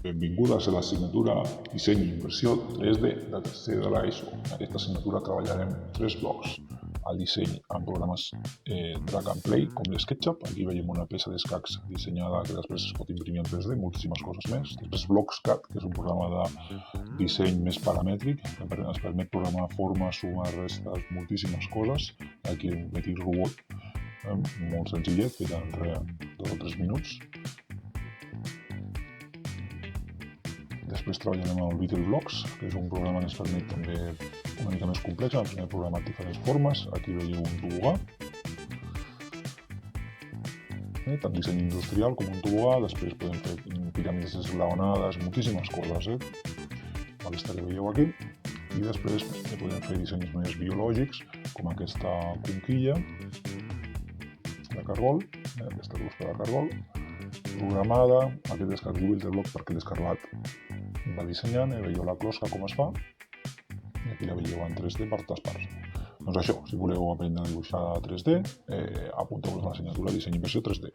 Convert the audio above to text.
Benvingudes a l'assignatura Disseny i Inversió 3D de tercer de l'ESO. En aquesta assignatura treballarem 3 blocs. El disseny en programes drag and play, com l'SketchUp. Aquí veiem una peça d'escacs dissenyada que després es pot imprimir en 3D, moltíssimes coses més. Després BlocksCAD, que és un programa de disseny més paramètric, que ens permet programar formes, sumar, restes, moltíssimes coses. Aquí un petit robot molt senzillet, fet en 2 o 3 minuts. Després treballarem amb el Beetleblocks, que és un programa que ens permet també una mica més complex. Ens permet programar diferents formes. Aquí veieu un tobogà. Tant disseny industrial com un tobogà. Després podem fer piràmides esglaonades, moltíssimes coses. Aquesta que veieu aquí. I després podem fer dissenys més biològics, com aquesta conquilla de cargol, aquesta closca de cargol, programada. Aquest és el Beetleblocks perquè l'Escarlat va dissenyant, veieu la closca com es fa, i aquí la veieu en 3D per totes parts. Doncs això, si voleu aprendre a dibuixar 3D, apunteu-vos a l'assignatura Disseny i Inversió 3D.